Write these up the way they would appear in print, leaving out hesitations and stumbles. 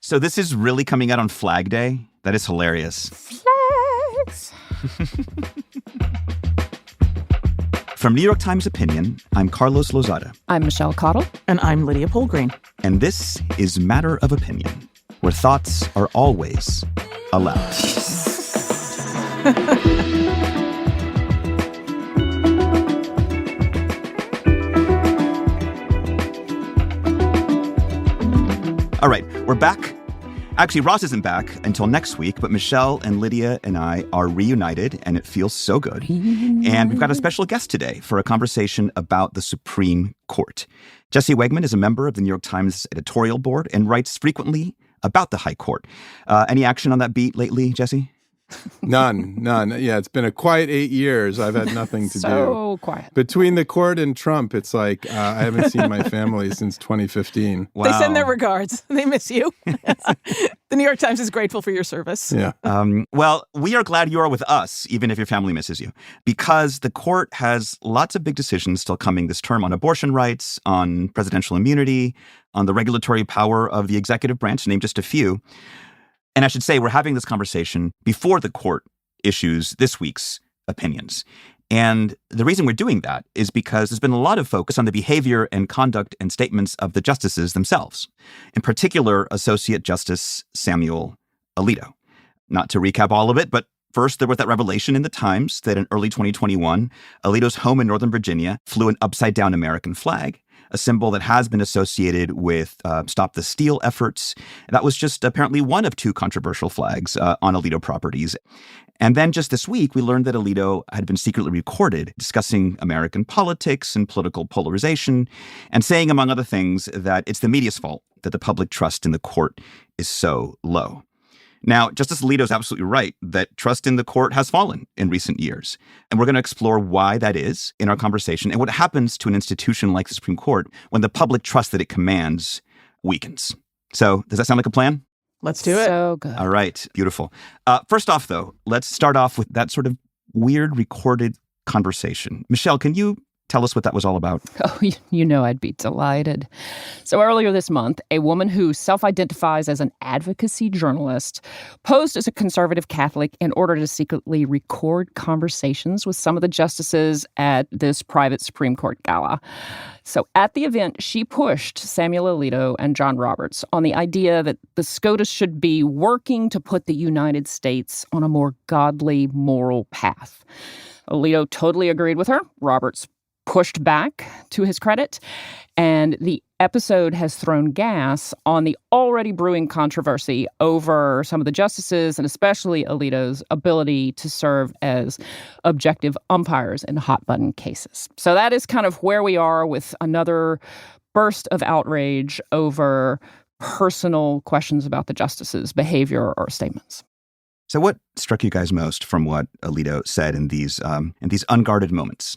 So this is really coming out on Flag Day? That is hilarious. Flags. From New York Times Opinion, I'm Carlos Lozada. I'm Michelle Cottle. And I'm Lydia Polgreen. And this is Matter of Opinion, where thoughts are always allowed. All right, we're back. Actually, Ross isn't back until next week, but Michelle and Lydia and I are reunited, and it feels so good. And we've got a special guest today for a conversation about the Supreme Court. Jesse Wegman is a member of the New York Times editorial board and writes frequently about the High Court. Any action on that beat lately, Jesse? None. Yeah, it's been a quiet 8 years. I've had nothing to do. So quiet. Between the court and Trump, it's like I haven't seen my family since 2015. Wow. They send their regards. They miss you. The New York Times is grateful for your service. Yeah. Well, we are glad you are with us, even if your family misses you, because the court has lots of big decisions still coming this term on abortion rights, on presidential immunity, on the regulatory power of the executive branch, to name just a few. And I should say, we're having this conversation before the court issues this week's opinions. And the reason we're doing that is because there's been a lot of focus on the behavior and conduct and statements of the justices themselves, in particular, Associate Justice Samuel Alito. Not to recap all of it, but first, there was that revelation in the Times that in early 2021, Alito's home in Northern Virginia flew an upside-down American flag, a symbol that has been associated with Stop the Steal efforts. That was just apparently one of two controversial flags on Alito properties. And then just this week, we learned that Alito had been secretly recorded discussing American politics and political polarization and saying, among other things, that it's the media's fault that the public trust in the court is so low. Now, Justice Alito is absolutely right that trust in the court has fallen in recent years. And we're going to explore why that is in our conversation and what happens to an institution like the Supreme Court when the public trust that it commands weakens. So does that sound like a plan? Let's do it. So good. All right. Beautiful. First off, though, let's start off with that sort of weird recorded conversation. Michelle, can you tell us what that was all about? Oh, you know I'd be delighted. So earlier this month, a woman who self-identifies as an advocacy journalist posed as a conservative Catholic in order to secretly record conversations with some of the justices at this private Supreme Court gala. So at the event, she pushed Samuel Alito and John Roberts on the idea that the SCOTUS should be working to put the United States on a more godly, moral path. Alito totally agreed with her. Roberts pushed back, to his credit, and the episode has thrown gas on the already brewing controversy over some of the justices and especially Alito's ability to serve as objective umpires in hot-button cases. So that is kind of where we are with another burst of outrage over personal questions about the justices' behavior or statements. So what struck you guys most from what Alito said in these unguarded moments?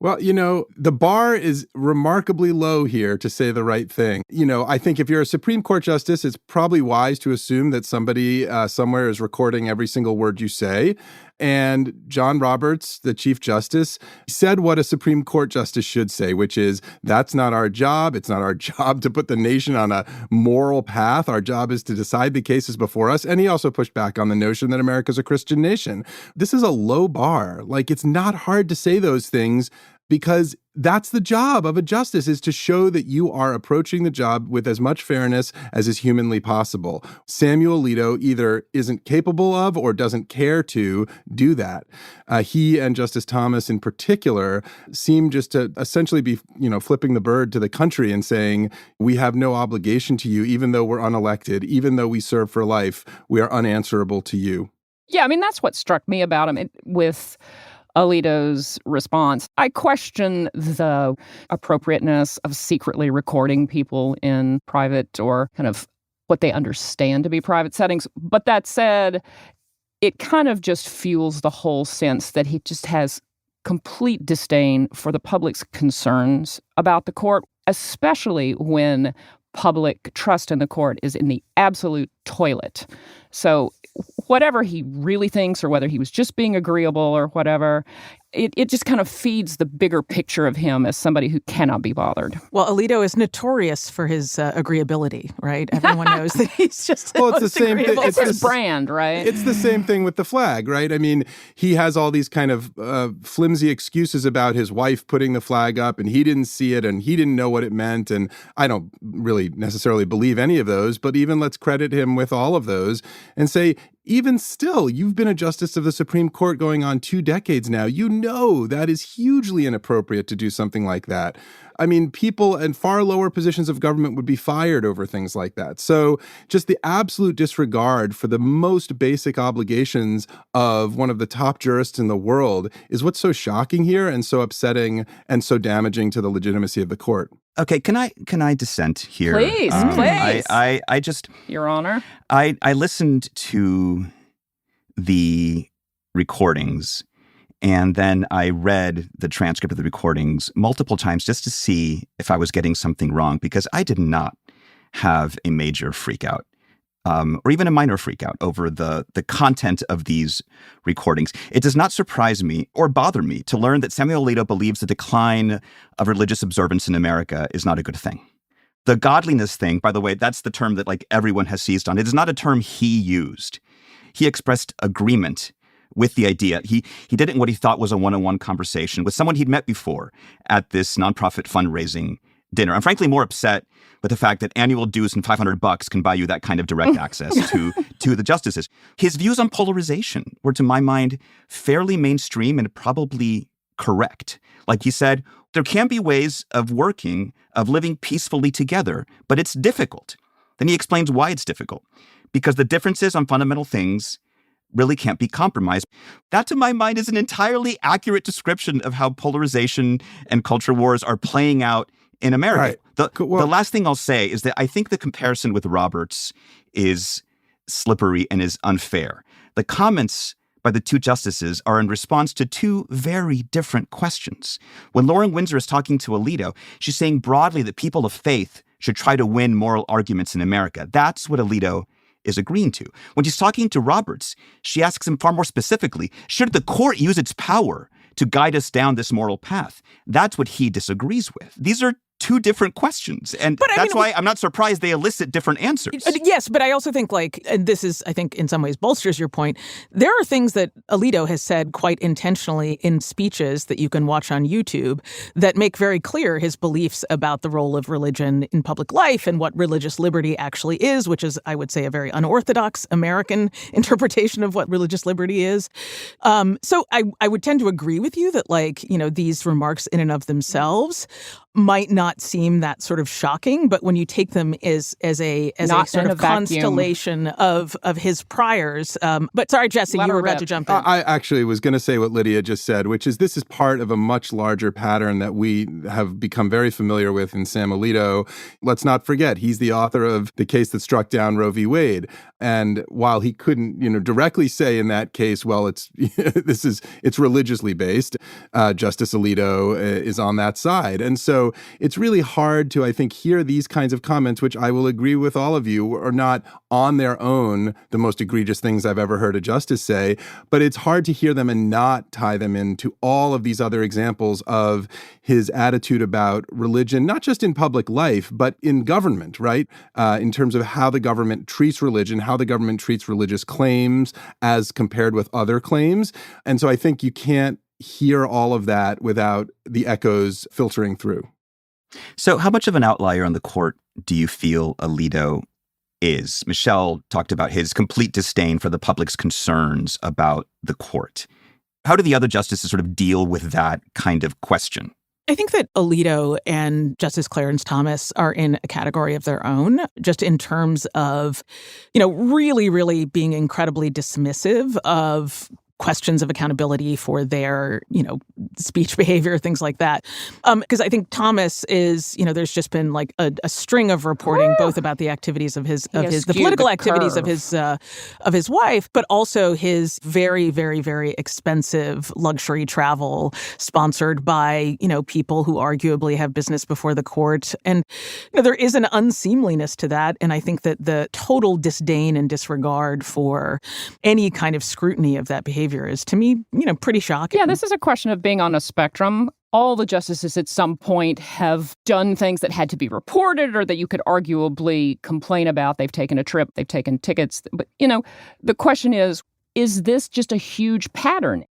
Well, the bar is remarkably low here to say the right thing. I think if you're a Supreme Court justice, it's probably wise to assume that somebody somewhere is recording every single word you say. And John Roberts, the Chief Justice, said what a Supreme Court justice should say, which is, that's not our job. It's not our job to put the nation on a moral path. Our job is to decide the cases before us. And he also pushed back on the notion that America's a Christian nation. This is a low bar. It's not hard to say those things because that's the job of a justice, is to show that you are approaching the job with as much fairness as is humanly possible. Samuel Alito either isn't capable of or doesn't care to do that. He and Justice Thomas in particular seem just to essentially be, flipping the bird to the country and saying, we have no obligation to you, even though we're unelected, even though we serve for life, we are unanswerable to you. Yeah, that's what struck me about him with Alito's response. I question the appropriateness of secretly recording people in private or kind of what they understand to be private settings. But that said, it kind of just fuels the whole sense that he just has complete disdain for the public's concerns about the court, especially when public trust in the court is in the absolute toilet. So whatever he really thinks or whether he was just being agreeable or whatever, it just kind of feeds the bigger picture of him as somebody who cannot be bothered. Well, Alito is notorious for his agreeability, right? Everyone knows that he's just well, it's the same thing. It's his brand, right? It's the same thing with the flag, right? I mean, he has all these kind of flimsy excuses about his wife putting the flag up, and he didn't see it, and he didn't know what it meant, and I don't really necessarily believe any of those, but even let's credit him with all of those and say, even still, you've been a justice of the Supreme Court going on 2 decades now. You know that is hugely inappropriate to do something like that. I mean, people in far lower positions of government would be fired over things like that. So just the absolute disregard for the most basic obligations of one of the top jurists in the world is what's so shocking here and so upsetting and so damaging to the legitimacy of the court. Okay, can I dissent here? Please, please. I just, Your Honor. I listened to the recordings, and then I read the transcript of the recordings multiple times just to see if I was getting something wrong, because I did not have a major freak out. Or even a minor freak out over the content of these recordings. It does not surprise me or bother me to learn that Samuel Alito believes the decline of religious observance in America is not a good thing. The godliness thing, by the way, that's the term that like everyone has seized on. It is not a term he used. He expressed agreement with the idea. He did it in what he thought was a one-on-one conversation with someone he'd met before at this nonprofit fundraising dinner. I'm frankly more upset with the fact that annual dues and $500 can buy you that kind of direct access to the justices. His views on polarization were, to my mind, fairly mainstream and probably correct. Like he said, there can be ways of working, of living peacefully together, but it's difficult. Then he explains why it's difficult. Because the differences on fundamental things really can't be compromised. That, to my mind, is an entirely accurate description of how polarization and culture wars are playing out in America. Right. The last thing I'll say is that I think the comparison with Roberts is slippery and is unfair. The comments by the two justices are in response to two very different questions. When Lauren Windsor is talking to Alito, she's saying broadly that people of faith should try to win moral arguments in America. That's what Alito is agreeing to. When she's talking to Roberts, she asks him far more specifically, should the court use its power to guide us down this moral path? That's what he disagrees with. These are two different questions. And that's why I'm not surprised they elicit different answers. Yes, but I also think and this is, I think, in some ways bolsters your point. There are things that Alito has said quite intentionally in speeches that you can watch on YouTube that make very clear his beliefs about the role of religion in public life and what religious liberty actually is, which is, I would say, a very unorthodox American interpretation of what religious liberty is. So I would tend to agree with you that, these remarks in and of themselves might not seem that sort of shocking, but when you take them as a sort of constellation of his priors. But sorry, Jesse, you were about to jump in. I actually was going to say what Lydia just said, which is this is part of a much larger pattern that we have become very familiar with in Sam Alito. Let's not forget, he's the author of the case that struck down Roe v. Wade. And while he couldn't, directly say in that case, well, it's religiously based, Justice Alito is on that side. And so it's really hard to, I think, hear these kinds of comments, which I will agree with all of you are not on their own the most egregious things I've ever heard a justice say, but it's hard to hear them and not tie them into all of these other examples of his attitude about religion, not just in public life, but in government, right? In terms of how the government treats religion, how the government treats religious claims as compared with other claims. And so I think you can't hear all of that without the echoes filtering through. So how much of an outlier on the court do you feel Alito is? Michelle talked about his complete disdain for the public's concerns about the court. How do the other justices sort of deal with that kind of question? I think that Alito and Justice Clarence Thomas are in a category of their own, just in terms of, really, really being incredibly dismissive of questions of accountability for their, speech behavior, things like that. Because I think Thomas is, there's just been like a string of reporting both about the activities of the political activities of his wife, but also his very, very, very expensive luxury travel sponsored by, people who arguably have business before the court. And there is an unseemliness to that. And I think that the total disdain and disregard for any kind of scrutiny of that behavior behavior is, to me, pretty shocking. Yeah, this is a question of being on a spectrum. All the justices at some point have done things that had to be reported or that you could arguably complain about. They've taken a trip, they've taken tickets. But, the question is this just a huge pattern?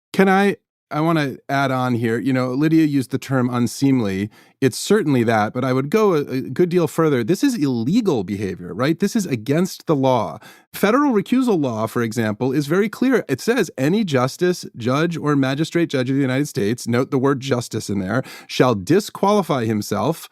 I want to add on here, Lydia used the term unseemly. It's certainly that, but I would go a good deal further. This is illegal behavior, right? This is against the law. Federal recusal law, for example, is very clear. It says any justice, judge, or magistrate judge of the United States, note the word justice in there, shall disqualify himself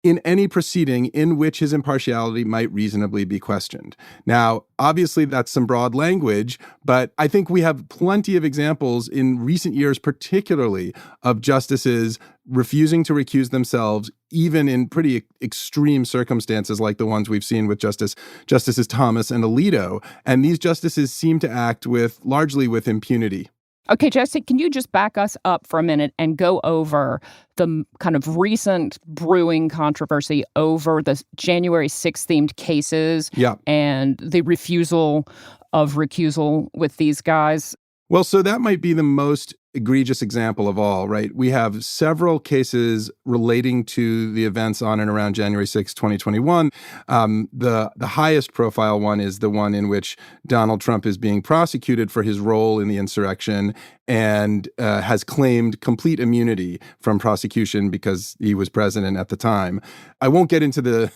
in any proceeding in which his impartiality might reasonably be questioned. Now, obviously, that's some broad language, but I think we have plenty of examples in recent years, particularly, of justices refusing to recuse themselves, even in pretty extreme circumstances like the ones we've seen with Justices Thomas and Alito. And these justices seem to act largely with impunity. Okay, Jesse, can you just back us up for a minute and go over the kind of recent brewing controversy over the January 6th themed cases and the refusal of recusal with these guys? Well, so that might be the most egregious example of all, right? We have several cases relating to the events on and around January 6, 2021. The highest profile one is the one in which Donald Trump is being prosecuted for his role in the insurrection and has claimed complete immunity from prosecution because he was president at the time. I won't get into the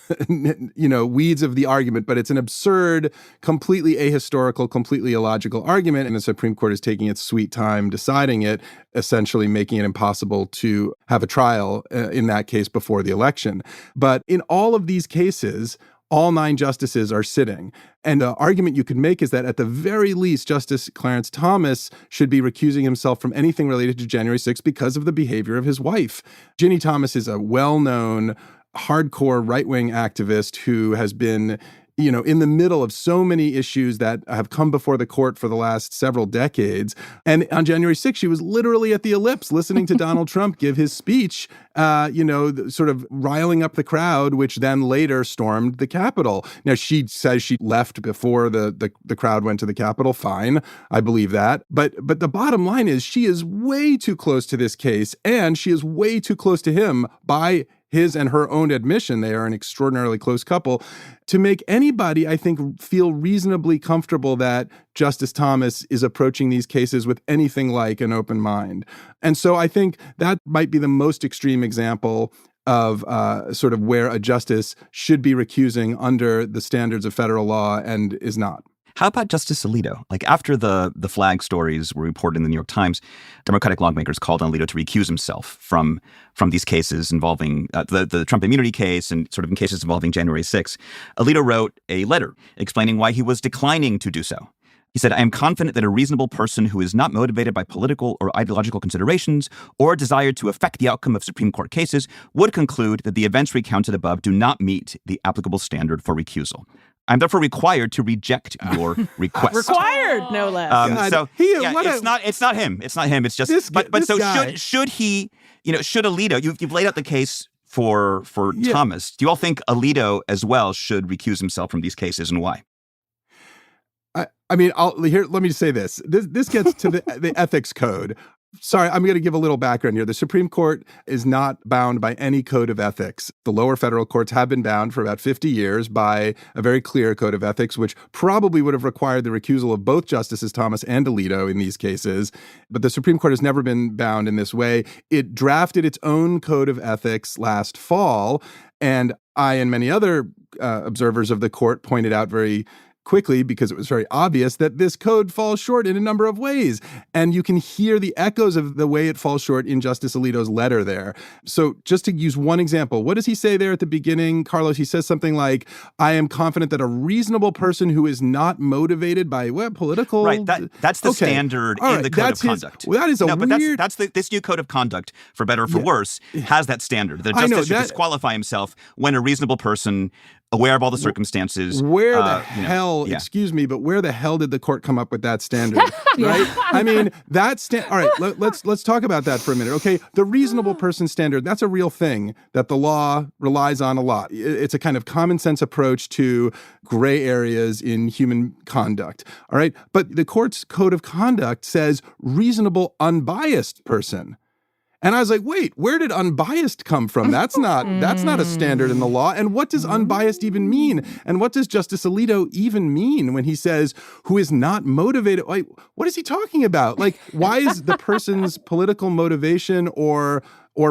weeds of the argument, but it's an absurd, completely ahistorical, completely illogical argument, and the Supreme Court is taking its sweet time deciding it, essentially making it impossible to have a trial in that case before the election. But in all of these cases, all 9 justices are sitting. And the argument you could make is that at the very least, Justice Clarence Thomas should be recusing himself from anything related to January 6th because of the behavior of his wife. Ginny Thomas is a well-known, hardcore right-wing activist who has been in the middle of so many issues that have come before the court for the last several decades. And on January 6th, she was literally at the ellipse listening to Donald Trump give his speech, sort of riling up the crowd, which then later stormed the Capitol. Now, she says she left before the crowd went to the Capitol. Fine. I believe that. But the bottom line is she is way too close to this case, and she is way too close to him by his and her own admission. They are an extraordinarily close couple to make anybody, I think, feel reasonably comfortable that Justice Thomas is approaching these cases with anything like an open mind. And so I think that might be the most extreme example of sort of where a justice should be recusing under the standards of federal law and is not. How about Justice Alito? Like after the flag stories were reported in the New York Times, Democratic lawmakers called on Alito to recuse himself from these cases involving the Trump immunity case and sort of in cases involving January 6th. Alito wrote a letter explaining why he was declining to do so. He said, "I am confident that a reasonable person who is not motivated by political or ideological considerations or desire to affect the outcome of Supreme Court cases would conclude that the events recounted above do not meet the applicable standard for recusal. I'm therefore required to reject your request." Required, no less. It's not him. It's not him. It's just. Should he? Should Alito? You've laid out the case for Thomas. Do you all think Alito as well should recuse himself from these cases, and why? Let me say this. This gets to the ethics code. Sorry, I'm going to give a little background here. The Supreme Court is not bound by any code of ethics. The lower federal courts have been bound for about 50 years by a very clear code of ethics, which probably would have required the recusal of both Justices Thomas and Alito in these cases. But the Supreme Court has never been bound in this way. It drafted its own code of ethics last fall, and I and many other observers of the court pointed out very quickly, because it was very obvious, that this code falls short in a number of ways. And you can hear the echoes of the way it falls short in Justice Alito's letter there. So just to use one example, what does he say there at the beginning, Carlos? He says something like, "I am confident that a reasonable person who is not motivated by political..." Right, that's the standard in the code of conduct. That is weird... This new code of conduct, for better or for worse, has that standard. The justice should disqualify himself when a reasonable person aware of all the circumstances. Where the hell, excuse me, but where the hell did the court come up with that standard, right? I mean, all right, let's talk about that for a minute. Okay, the reasonable person standard, that's a real thing that the law relies on a lot. It's a kind of common sense approach to gray areas in human conduct, all right? But the court's code of conduct says reasonable, unbiased person. And I was like, wait, where did unbiased come from? That's not a standard in the law. And what does unbiased even mean? And what does Justice Alito even mean when he says who is not motivated? Like, what is he talking about? Like, why is the person's political motivation or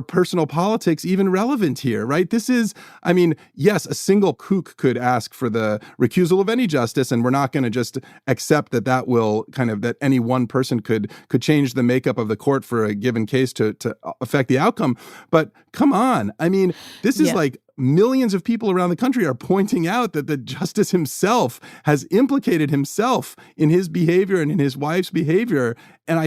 personal politics even relevant here, right? This is, I mean, yes, a single kook could ask for the recusal of any justice, and we're not going to just accept that will kind of, that any one person could change the makeup of the court for a given case to affect the outcome. But come on, I mean, this is like millions of people around the country are pointing out that the justice himself has implicated himself in his behavior and in his wife's behavior. And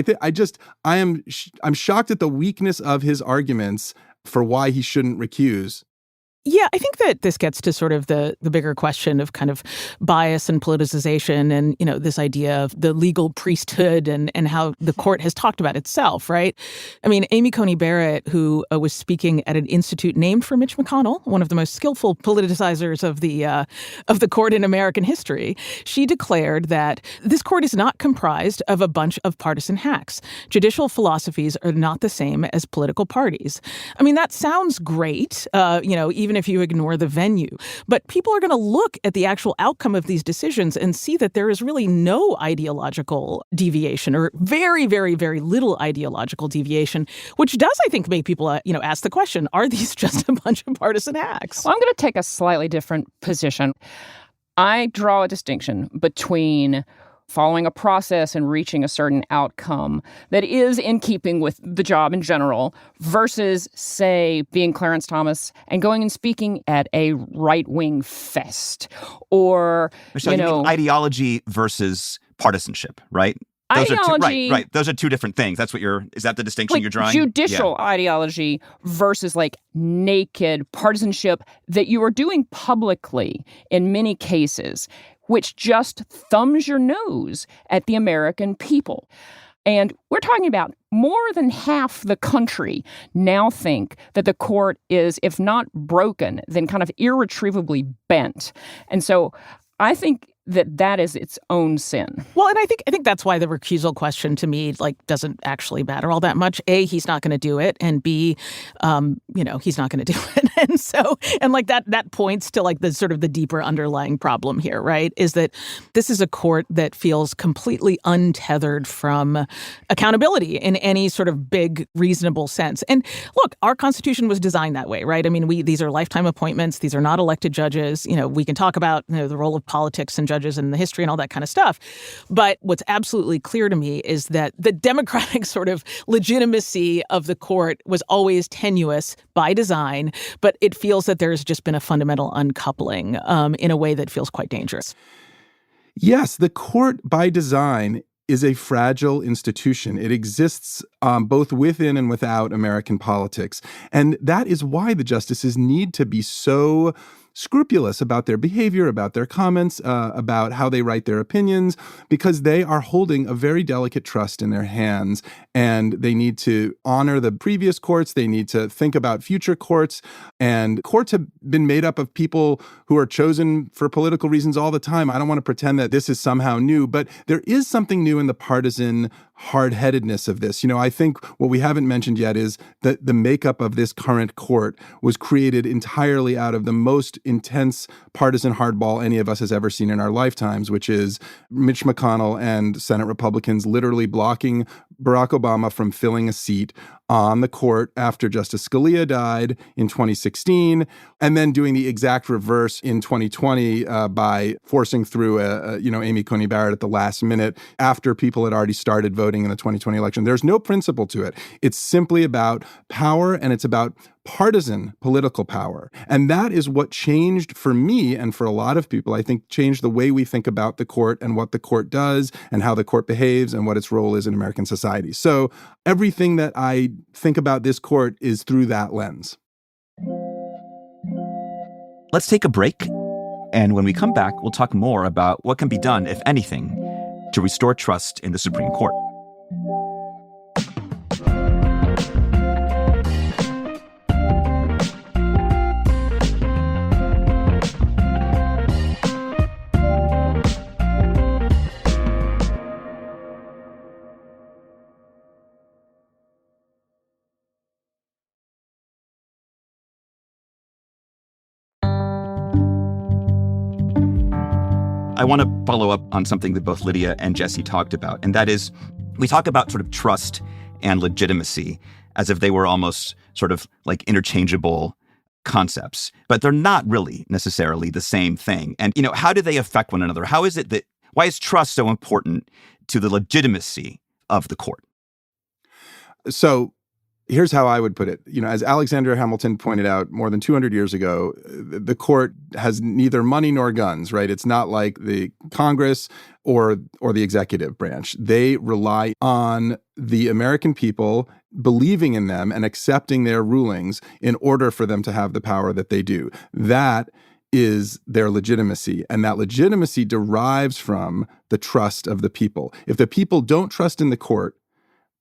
I'm shocked at the weakness of his arguments for why he shouldn't recuse. Yeah, I think that this gets to sort of the bigger question of kind of bias and politicization and, you know, this idea of the legal priesthood and how the court has talked about itself, right? I mean, Amy Coney Barrett, who was speaking at an institute named for Mitch McConnell, one of the most skillful politicizers of the court in American history, she declared that this court is not comprised of a bunch of partisan hacks. Judicial philosophies are not the same as political parties. I mean, that sounds great, even if you ignore the venue. But people are going to look at the actual outcome of these decisions and see that there is really no ideological deviation, or very, very, very little ideological deviation, which does, I think, make people, ask the question, are these just a bunch of partisan hacks? Well, I'm going to take a slightly different position. I draw a distinction between following a process and reaching a certain outcome that is in keeping with the job in general versus, say, being Clarence Thomas and going and speaking at a right-wing fest or, Michelle, you mean ideology versus partisanship, right? Ideology. Those are two different things. Is that the distinction you're drawing? Judicial ideology versus naked partisanship that you are doing publicly in many cases, which just thumbs your nose at the American people. And we're talking about more than half the country now think that the court is, if not broken, then kind of irretrievably bent. And so I think that is its own sin. Well, and I think that's why the recusal question to me doesn't actually matter all that much. A, he's not going to do it, and B, he's not going to do it. And that points to the sort of the deeper underlying problem here, right? Is that this is a court that feels completely untethered from accountability in any sort of big, reasonable sense. And look, our Constitution was designed that way, right? I mean, these are lifetime appointments. These are not elected judges. We can talk about the role of politics and judges and the history and all that kind of stuff. But what's absolutely clear to me is that the democratic sort of legitimacy of the court was always tenuous by design, but it feels that there's just been a fundamental uncoupling in a way that feels quite dangerous. Yes, the court by design is a fragile institution. It exists both within and without American politics. And that is why the justices need to be so scrupulous about their behavior, about their comments, about how they write their opinions, because they are holding a very delicate trust in their hands. And they need to honor the previous courts. They need to think about future courts. And courts have been made up of people who are chosen for political reasons all the time. I don't want to pretend that this is somehow new, but there is something new in the partisan hard-headedness of this. I think what we haven't mentioned yet is that the makeup of this current court was created entirely out of the most intense partisan hardball any of us has ever seen in our lifetimes, which is Mitch McConnell and Senate Republicans literally blocking Barack Obama from filling a seat on the court after Justice Scalia died in 2016, and then doing the exact reverse in 2020 by forcing through Amy Coney Barrett at the last minute after people had already started voting in the 2020 election. There's no principle to it. It's simply about power, and it's about partisan political power. And that is what changed for me and for a lot of people, I think, changed the way we think about the court and what the court does and how the court behaves and what its role is in American society. So everything that I think about this court is through that lens. Let's take a break. And when we come back, we'll talk more about what can be done, if anything, to restore trust in the Supreme Court. I want to follow up on something that both Lydia and Jesse talked about, and that is we talk about sort of trust and legitimacy as if they were almost sort of like interchangeable concepts, but they're not really necessarily the same thing. And, how do they affect one another? Why is trust so important to the legitimacy of the court? So here's how I would put it. As Alexander Hamilton pointed out more than 200 years ago, the court has neither money nor guns, right? It's not like the Congress or the executive branch. They rely on the American people believing in them and accepting their rulings in order for them to have the power that they do. That is their legitimacy. And that legitimacy derives from the trust of the people. If the people don't trust in the court,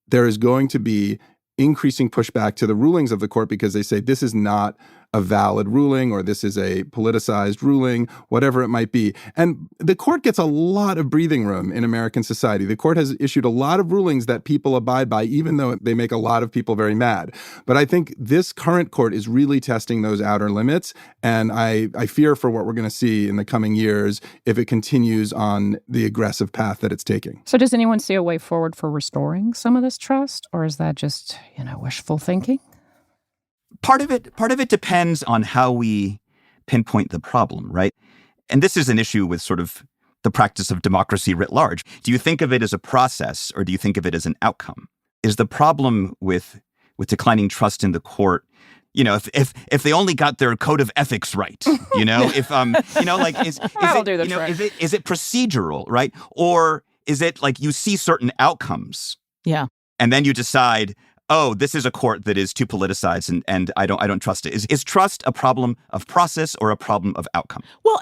there is going to be increasing pushback to the rulings of the court because they say this is not a valid ruling or this is a politicized ruling, whatever it might be. And the court gets a lot of breathing room in American society. The court has issued a lot of rulings that people abide by, even though they make a lot of people very mad. But I think this current court is really testing those outer limits. And I fear for what we're going to see in the coming years if it continues on the aggressive path that it's taking. So does anyone see a way forward for restoring some of this trust? Or is that just, wishful thinking? Part of it depends on how we pinpoint the problem, right? And this is an issue with sort of the practice of democracy writ large. Do you think of it as a process or do you think of it as an outcome? Is the problem with declining trust in the court, if they only got their code of ethics right, if is it procedural, right? Or is it like you see certain outcomes? Yeah. And then you decide, oh, this is a court that is too politicized and I don't trust it. Is trust a problem of process or a problem of outcome? Well,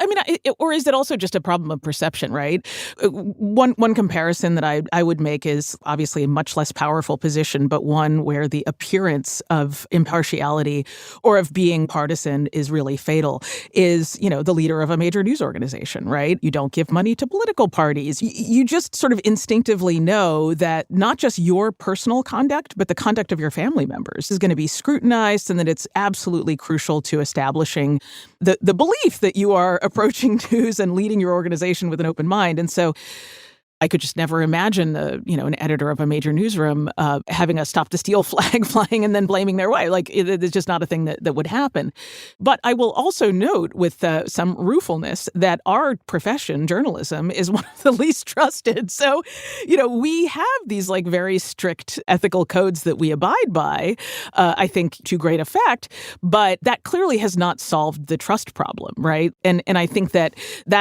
or is it also just a problem of perception, right? One comparison that I would make is obviously a much less powerful position, but one where the appearance of impartiality or of being partisan is really fatal is, the leader of a major news organization, right? You don't give money to political parties. You just sort of instinctively know that not just your personal conduct, but the conduct of your family members is going to be scrutinized, and that it's absolutely crucial to establishing the belief that you are approaching news and leading your organization with an open mind. And so I could just never imagine, an editor of a major newsroom having a stop the steal flag flying and then blaming their way. Like, it's just not a thing that would happen. But I will also note with some ruefulness that our profession, journalism, is one of the least trusted. So, we have these very strict ethical codes that we abide by, I think to great effect. But that clearly has not solved the trust problem, right? And I think that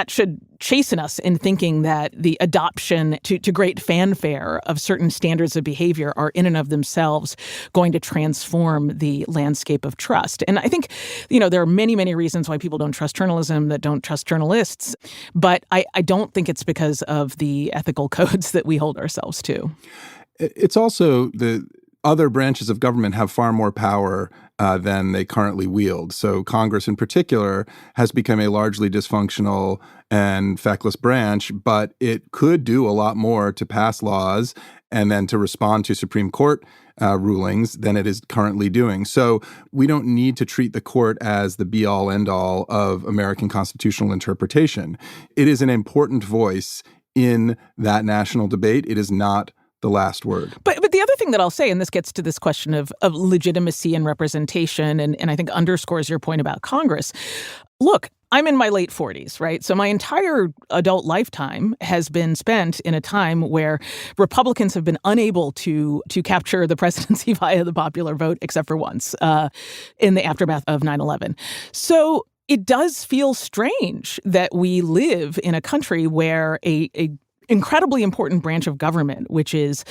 should chasten us in thinking that the adoption to great fanfare of certain standards of behavior are in and of themselves going to transform the landscape of trust. And I think, there are many, many reasons why people don't trust journalism, that don't trust journalists. But I don't think it's because of the ethical codes that we hold ourselves to. It's also the other branches of government have far more power than they currently wield. So Congress in particular has become a largely dysfunctional and feckless branch, but it could do a lot more to pass laws and then to respond to Supreme Court rulings than it is currently doing. So we don't need to treat the court as the be-all, end-all of American constitutional interpretation. It is an important voice in that national debate. It is not the last word. But the other thing that I'll say, and this gets to this question of legitimacy and representation, and I think underscores your point about Congress. Look, I'm in my late 40s, right? So my entire adult lifetime has been spent in a time where Republicans have been unable to capture the presidency via the popular vote, except for once in the aftermath of 9/11. So it does feel strange that we live in a country where a incredibly important branch of government, which is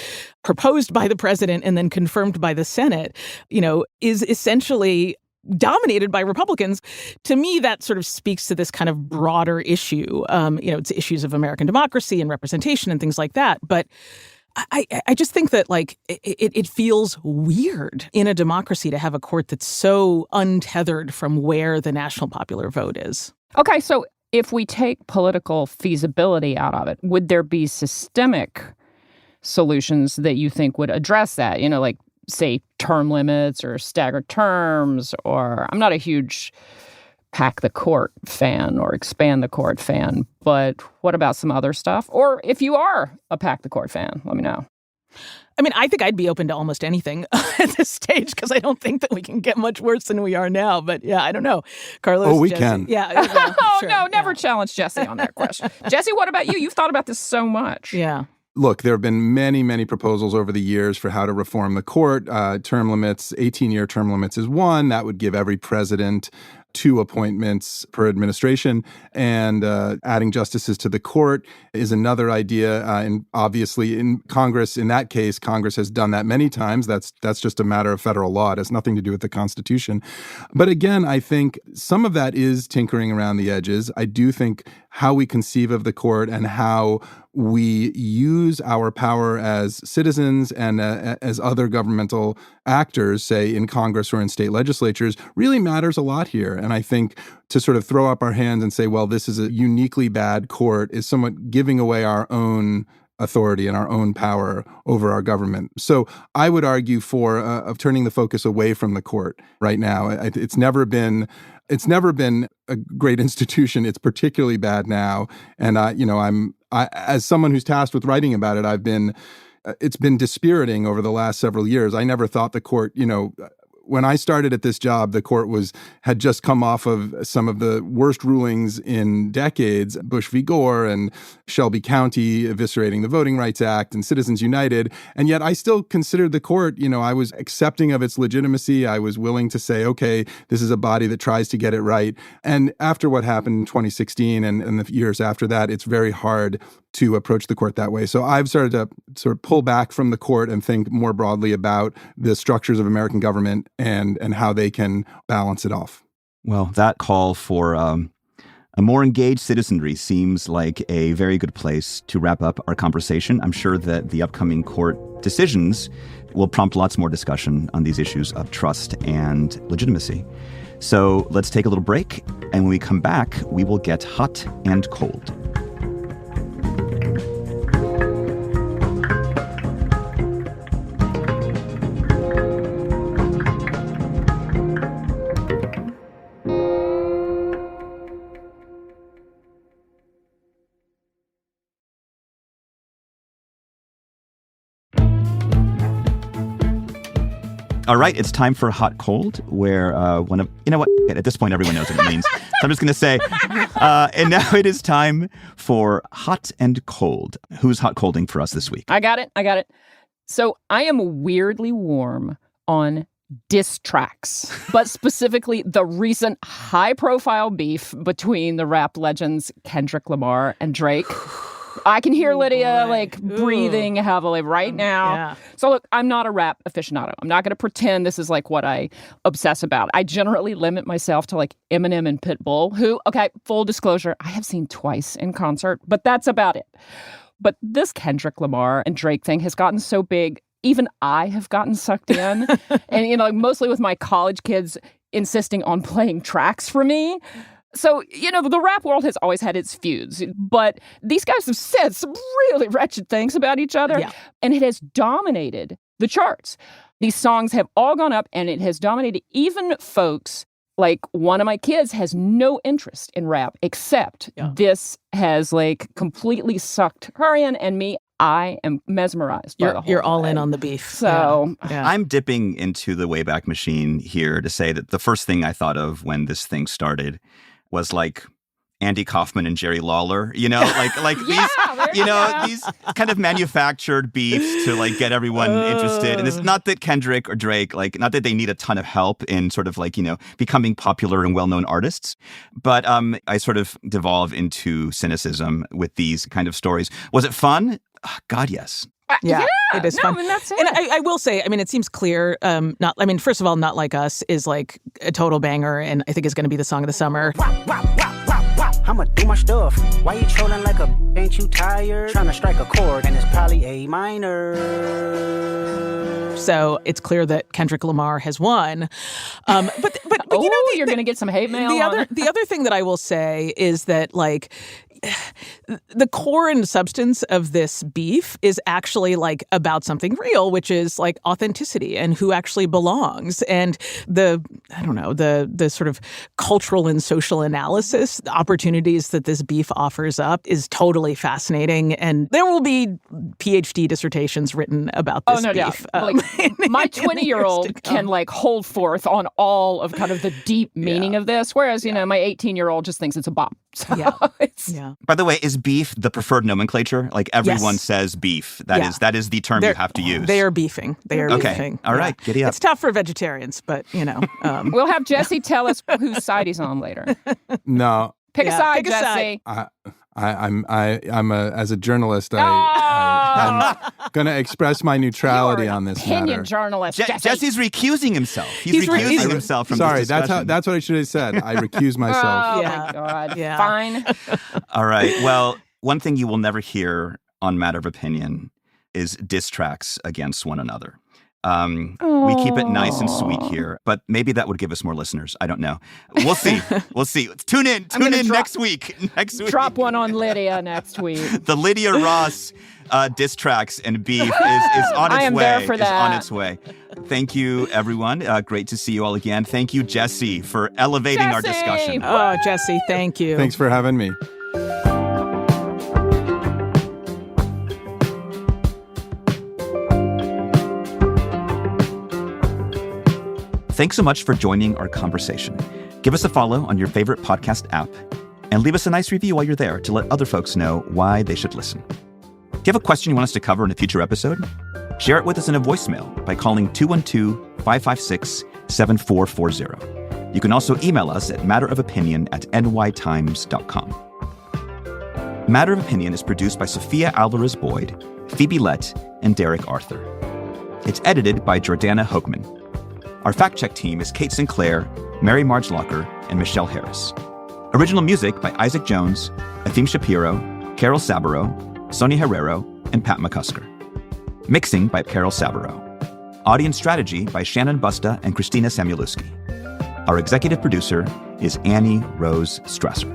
proposed by the president and then confirmed by the Senate, is essentially dominated by Republicans. To me, that sort of speaks to this kind of broader issue. It's issues of American democracy and representation and things like that. But I just think that, like, it feels weird in a democracy to have a court that's so untethered from where the national popular vote is. Okay, so if we take political feasibility out of it, would there be systemic solutions that you think would address that? Like, say, term limits or staggered terms, or I'm not a huge pack the court fan or expand the court fan, but what about some other stuff? Or if you are a pack the court fan, let me know. I mean, I think I'd be open to almost anything at this stage because I don't think that we can get much worse than we are now. But yeah, I don't know. Carlos? Oh, we Jesse. can. Yeah. Well, Oh, sure. no, never challenge Jesse on that question. Jesse, what about you? You've thought about this so much. Yeah. Look, there have been many, many proposals over the years for how to reform the court. Term limits, 18-year term limits is one. That would give every president 2 appointments per administration. And adding justices to the court is another idea. And obviously in Congress, in that case, Congress has done that many times. That's just a matter of federal law. It has nothing to do with the Constitution. But again, I think some of that is tinkering around the edges. I do think how we conceive of the court and how we use our power as citizens and as other governmental actors, say in Congress or in state legislatures, really matters a lot here. And I think to sort of throw up our hands and say, well, this is a uniquely bad court is somewhat giving away our own authority and our own power over our government. So I would argue for of turning the focus away from the court right now. It's never been a great institution. It's particularly bad now. And as someone who's tasked with writing about it, it's been dispiriting over the last several years. I never thought the court, when I started at this job, the court had just come off of some of the worst rulings in decades, Bush v. Gore and Shelby County eviscerating the Voting Rights Act and Citizens United. And yet I still considered the court, I was accepting of its legitimacy. I was willing to say, okay, this is a body that tries to get it right. And after what happened in 2016 and the years after that, it's very hard to approach the court that way. So I've started to sort of pull back from the court and think more broadly about the structures of American government and how they can balance it off. Well, that call for a more engaged citizenry seems like a very good place to wrap up our conversation. I'm sure that the upcoming court decisions will prompt lots more discussion on these issues of trust and legitimacy. So let's take a little break, and when we come back, we will get hot and cold. All right, it's time for Hot Cold, where at this point, everyone knows what it means. So I'm just going to say, and now it is time for Hot and Cold. Who's hot colding for us this week? I got it. So I am weirdly warm on diss tracks, but specifically the recent high-profile beef between the rap legends Kendrick Lamar and Drake. I can hear Lydia breathing heavily right now. Yeah. So look, I'm not a rap aficionado. I'm not going to pretend this is like what I obsess about. I generally limit myself to like Eminem and Pitbull, who, okay, full disclosure, I have seen twice in concert, but that's about it. But this Kendrick Lamar and Drake thing has gotten so big, even I have gotten sucked in. And, mostly with my college kids insisting on playing tracks for me. So, the rap world has always had its feuds, but these guys have said some really wretched things about each other, and it has dominated the charts. These songs have all gone up, and it has dominated even folks like one of my kids has no interest in rap, except this has completely sucked her in, and me. I am mesmerized by the whole You're all thing. in on the beef. So I'm dipping into the Wayback Machine here to say that the first thing I thought of when this thing started was Andy Kaufman and Jerry Lawler, these, these kind of manufactured beefs to get everyone interested. And it's not that Kendrick or Drake, not that they need a ton of help in sort of becoming popular and well-known artists, but I sort of devolve into cynicism with these kind of stories. Was it fun? God, yes. Yeah, it is fun. I mean, that's it. And I will say, I mean, it seems clear. First of all, Not Like Us is like a total banger, and I think it's going to be the song of the summer. I'ma do my stuff. Why you trolling like a ain't you tired? Trying to strike a chord, and it's probably A minor. So it's clear that Kendrick Lamar has won. But you know, you're going to get some hate mail. The other thing that I will say is that, like, the core and substance of this beef is actually like about something real, which is like authenticity and who actually belongs. And the sort of cultural and social analysis, the opportunities that this beef offers up is totally fascinating. And there will be PhD dissertations written about this beef. My 20-year-old can like hold forth on all of kind of the deep meaning of this, whereas, my 18-year-old just thinks it's a bop. So By the way, is beef the preferred nomenclacher? Like everyone says beef. That is the term you have to use. They are beefing. They are beefing. All right, giddy up. It's tough for vegetarians, but we'll have Jesse tell us whose side he's on later. No. Pick a side, Jesse. As a journalist, I'm going to express my neutrality on this matter. Opinion journalist, Jesse. Jesse's recusing himself. He's recusing himself from this discussion. That's what I should have said. I recuse myself. My God. Yeah. Fine. All right. Well, one thing you will never hear on Matter of Opinion is diss tracks against one another. We keep it nice and sweet here, but maybe that would give us more listeners. I don't know. We'll see. Tune in next week. Drop one on Lydia next week. The Lydia Ross diss tracks and beef is on its way. I am there for that. Is on its way. Thank you, everyone. Great to see you all again. Thank you, Jesse, for elevating our discussion. Oh, Jesse, thank you. Thanks for having me. Thanks so much for joining our conversation. Give us a follow on your favorite podcast app and leave us a nice review while you're there to let other folks know why they should listen. Do you have a question you want us to cover in a future episode? Share it with us in a voicemail by calling 212-556-7440. You can also email us at matterofopinion@nytimes.com. Matter of Opinion is produced by Sophia Alvarez-Boyd, Phoebe Lett, and Derek Arthur. It's edited by Jordana Hochman. Our fact-check team is Kate Sinclair, Mary Marge Locker, and Michelle Harris. Original music by Isaac Jones, Efim Shapiro, Carol Saburo, Sonia Herrero, and Pat McCusker. Mixing by Carol Saburo. Audience strategy by Shannon Busta and Christina Samuelewski. Our executive producer is Annie Rose Strasser.